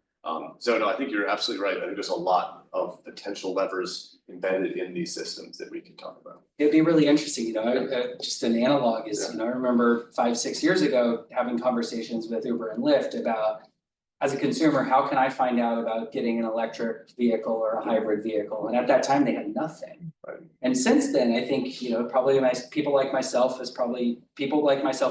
So no, I think you're absolutely right. I think there's a lot of potential levers embedded in these systems that we can talk about. It'd be really interesting, just an analog is, I remember 5-6 years ago having conversations with Uber and Lyft about, as a consumer, how can I find out about getting an electric vehicle or a hybrid vehicle? And at that time, they had nothing. Right. And since then, I think, probably people like myself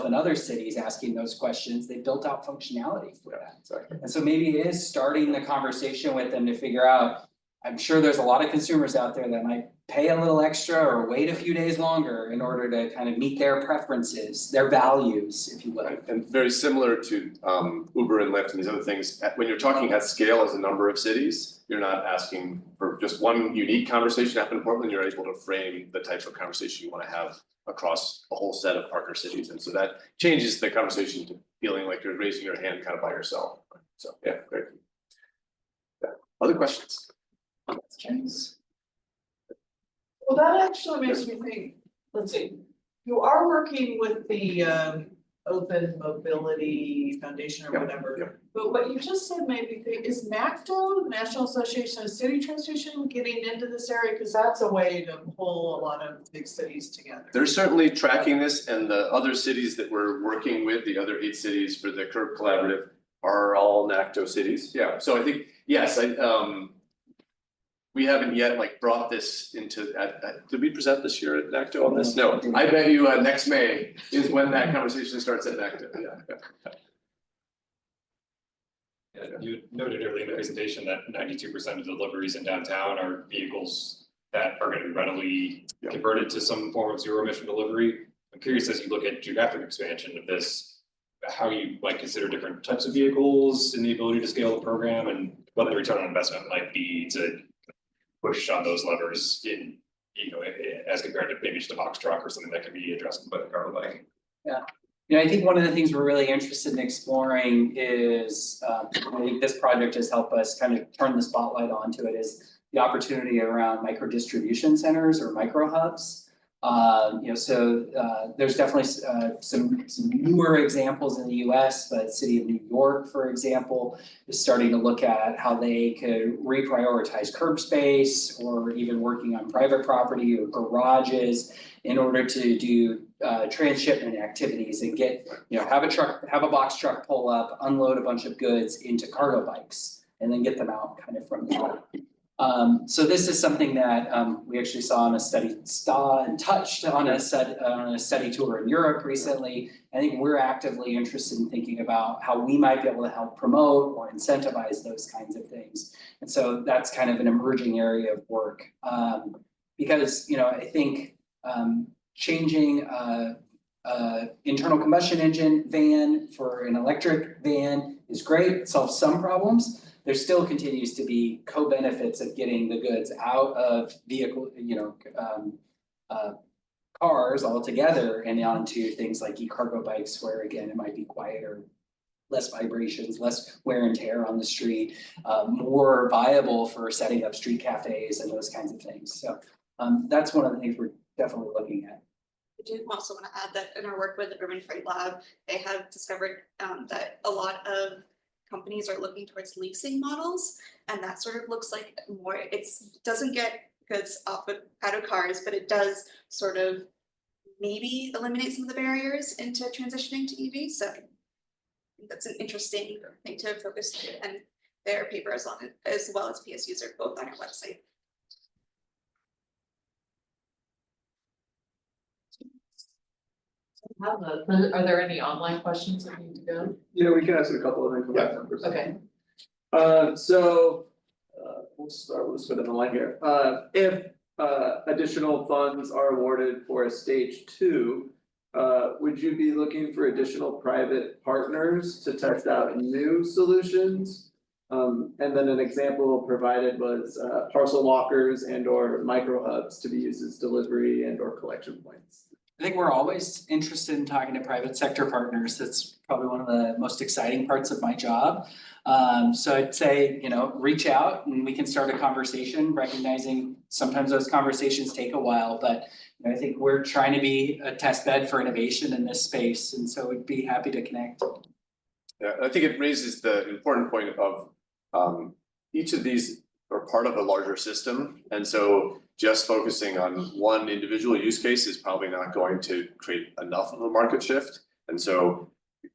in other cities asking those questions, they built out functionality for that. Exactly. And so maybe it is starting the conversation with them to figure out, I'm sure there's a lot of consumers out there that might pay a little extra or wait a few days longer in order to kind of meet their preferences, their values, if you will. Right, and very similar to Uber and Lyft and these other things, when you're talking at scale as a number of cities, you're not asking for just one unique conversation to happen in Portland, you're able to frame the type of conversation you want to have across a whole set of partner cities. And so that changes the conversation to feeling like you're raising your hand kind of by yourself. So yeah, great. Yeah. Other questions? Well, that actually makes me think, let's see, you are working with the Open Mobility Foundation or Yep, whatever. yep. But what you just said made me think, is NACTO, National Association of City Transportation, getting into this area? Because that's a way to pull a lot of big cities together. They're certainly tracking this, and the other cities that we're working with, the other 8 cities for the Curb Collaborative are all NACTO cities. Yeah, so I think, yes, we haven't yet like brought this into, did we present this year at NACTO on this? No, I bet you next May is when that conversation starts at NACTO, yeah. Yeah, you noted earlier in the presentation that 92% of deliveries in downtown are vehicles that are going to be readily converted to some form of zero emission delivery. I'm curious, as you look at geographic expansion of this, how you might consider different types of vehicles and the ability to scale the program, and what the return on investment might be to push on those levers in, you know, as compared to maybe just a box truck or something that can be addressed by the cargo bike. Yeah, you know, I think one of the things we're really interested in exploring is, I think this project has helped us kind of turn the spotlight onto it, is the opportunity around micro distribution centers or micro hubs. You know, so there's definitely some newer examples in the US, but City of New York, for example, is starting to look at how they could reprioritize curb space, or even working on private property or garages in order to do transshipment activities and get, you know, have a box truck pull up, unload a bunch of goods into cargo bikes, and then get them out kind of from there. So this is something that we actually saw on a study, touched on a study tour in Europe recently. I think we're actively interested in thinking about how we might be able to help promote or incentivize those kinds of things. And so that's kind of an emerging area of work. Because, you know, I think changing internal combustion engine van for an electric van is great, it solves some problems. There still continues to be co-benefits of getting the goods out of vehicle, you know, cars altogether and onto things like e-cargo bikes, where again, it might be quieter, less vibrations, less wear and tear on the street, more viable for setting up street cafes and those kinds of things. So that's one of the things we're definitely looking at. I do also want to add that in our work with the Urban Freight Lab, they have discovered that a lot of companies are looking towards leasing models, and that sort of looks like more, it doesn't get goods out of cars, but it does sort of maybe eliminate some of the barriers into transitioning to EV. So I think that's an interesting thing to focus on, and their paper as well as PSUs are both on our website. Are there any online questions that need to go? Yeah, we can ask a couple of things about numbers. Okay. So we'll start with the line here. If additional funds are awarded for a stage 2, would you be looking for additional private partners to test out new solutions? And then an example provided was parcel lockers and or micro hubs to be used as delivery and or collection points. I think we're always interested in talking to private sector partners. That's probably one of the most exciting parts of my job. So I'd say, you know, reach out and we can start a conversation, recognizing sometimes those conversations take a while, but you know, I think we're trying to be a test bed for innovation in this space. And so we'd be happy to connect. Yeah, I think it raises the important point of each of these are part of a larger system. And so just focusing on one individual use case is probably not going to create enough of a market shift. And so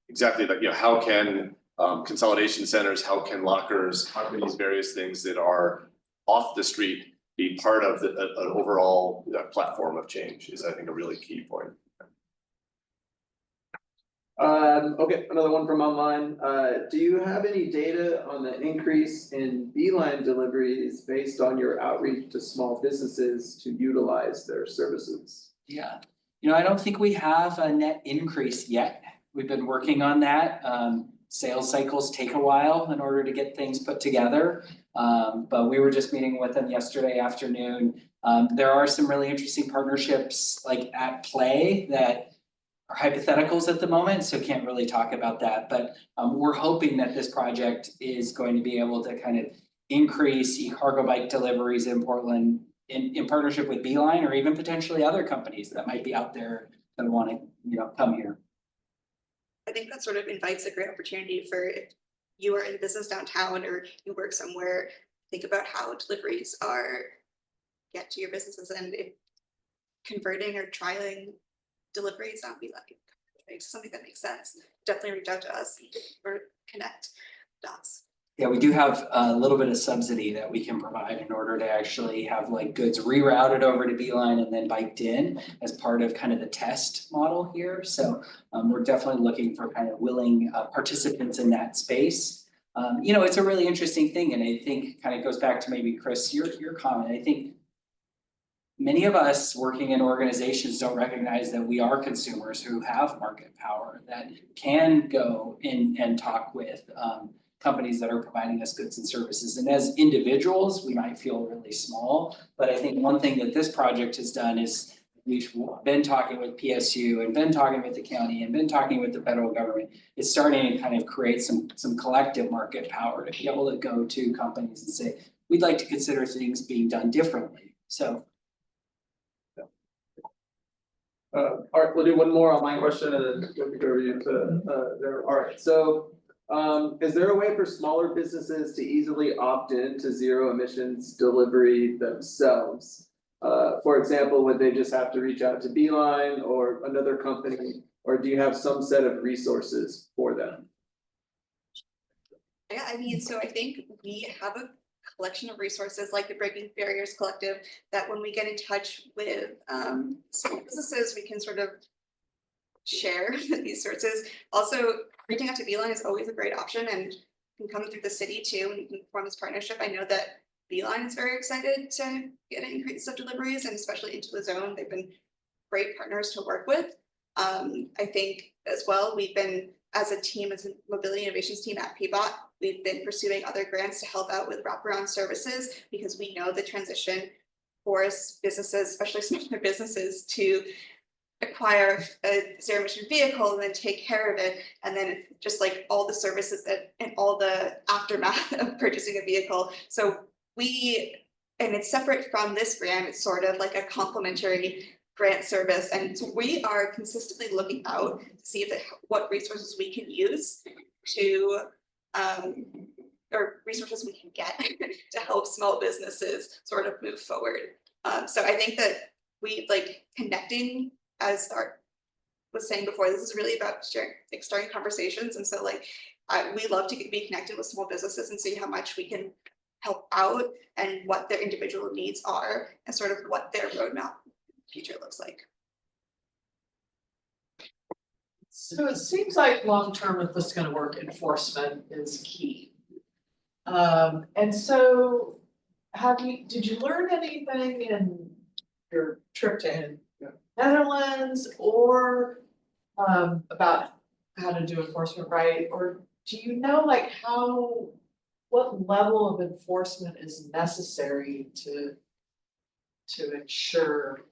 exactly that, you know, how can consolidation centers, how can lockers, how can these various things that are off the street be part of an overall platform of change is, I think, a really key point. Okay, another one from online. Do you have any data on the increase in beeline deliveries based on your outreach to small businesses to utilize their services? Yeah, I don't think we have a net increase yet. We've been working on that. Sales cycles take a while in order to get things put together. But we were just meeting with them yesterday afternoon. There are some really interesting partnerships like at play that are hypotheticals at the moment, so can't really talk about that. But we're hoping that this project is going to be able to kind of increase e-cargo bike deliveries in Portland in partnership with Beeline or even potentially other companies that might be out there that want to, come here. I think that sort of invites a great opportunity for if you are in business downtown or you work somewhere, think about how deliveries get to your businesses, and if converting or trialing deliveries on Beeline makes something that makes sense, definitely reach out to us or connect dots. Yeah, we do have a little bit of subsidy that we can provide in order to actually have like goods rerouted over to Beeline and then biked in as part of kind of the test model here. So we're definitely looking for kind of willing participants in that space. It's a really interesting thing, and I think kind of goes back to maybe Chris, your comment. I think many of us working in organizations don't recognize that we are consumers who have market power that can go in and talk with companies that are providing us goods and services. And as individuals, we might feel really small, but I think one thing that this project has done is we've been talking with PSU and been talking with the county and been talking with the federal government. It's starting to kind of create some collective market power to be able to go to companies and say, we'd like to consider things being done differently. So. Art, we'll do one more online question and then we'll go over you to there. All right, so is there a way for smaller businesses to easily opt in to zero emissions delivery themselves? For example, would they just have to reach out to Beeline or another company, or do you have some set of resources for them? Yeah, so I think we have a collection of resources like the Breaking Barriers Collective that when we get in touch with small businesses, we can sort of share these sources. Also, reaching out to Beeline is always a great option and can come through the city too and you can form this partnership. I know that Beeline is very excited to get an increase of deliveries and especially into the zone. They've been great partners to work with. I think as well, we've been as a team, as a mobility innovations team at PBOT, we've been pursuing other grants to help out with wraparound services because we know the transition for businesses, especially smaller businesses, to acquire a zero emission vehicle and then take care of it. And then just like all the services that and all the aftermath of purchasing a vehicle. So and it's separate from this grant, it's sort of like a complementary grant service. And so we are consistently looking out to see what resources we can use to, or resources we can get to help small businesses sort of move forward. So I think that we connecting, as Art was saying before, this is really about starting conversations. And so we love to be connected with small businesses and see how much we can help out and what their individual needs are and sort of what their roadmap future looks like. So it seems like long-term, if this is going to work, enforcement is key. And so did you learn anything in your trip to Netherlands or about how to do enforcement right? Or do you know what level of enforcement is necessary to ensure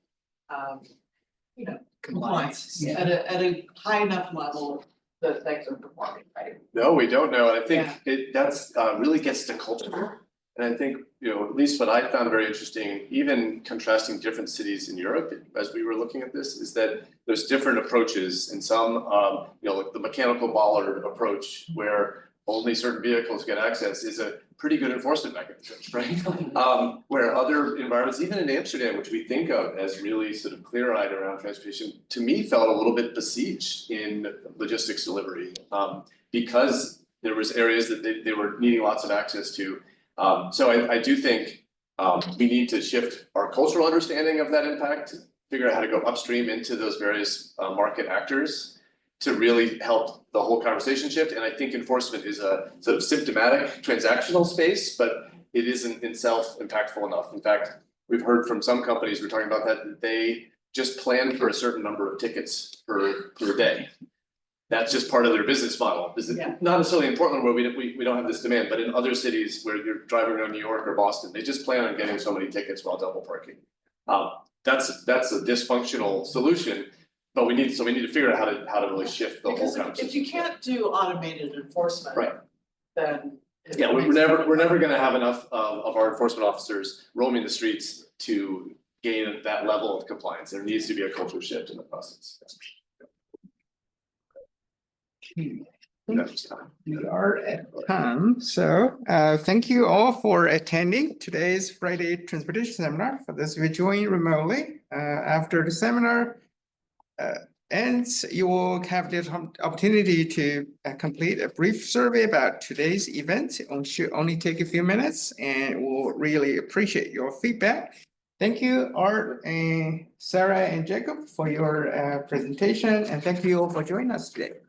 compliance at a high enough level that things are performing right? No, we don't know. And I think that's really gets to culture. And I think, at least what I found very interesting, even contrasting different cities in Europe, as we were looking at this, is that there's different approaches and some, like the mechanical bollard approach where only certain vehicles get access is a pretty good enforcement mechanism, right? Where other environments, even in Amsterdam, which we think of as really sort of clear-eyed around transportation, to me felt a little bit besieged in logistics delivery because there was areas that they were needing lots of access to. So I do think we need to shift our cultural understanding of that impact, figure out how to go upstream into those various market actors to really help the whole conversation shift. And I think enforcement is a sort of symptomatic transactional space, but it isn't in itself impactful enough. In fact, we've heard from some companies, we're talking about that they just plan for a certain number of tickets per day. That's just part of their business model. This is Yeah. not necessarily in Portland where we don't have this demand, but in other cities where you're driving around New York or Boston, they just plan on getting so many tickets while double parking. That's a dysfunctional solution, but we need to figure out how to really shift the whole Because conversation. if you can't do automated enforcement. Right. Then. it Yeah, makes- we're never gonna have enough of our enforcement officers roaming the streets to gain that level of compliance. There needs to be a cultural shift in the process. Next time. We are at time, so thank you all for attending today's Friday Transportation Seminar. For those who joined remotely, after the seminar ends, you will have the opportunity to complete a brief survey about today's event. It should only take a few minutes, and we'll really appreciate your feedback. Thank you, Art and Sarah and Jacob, for your presentation, and thank you all for joining us today.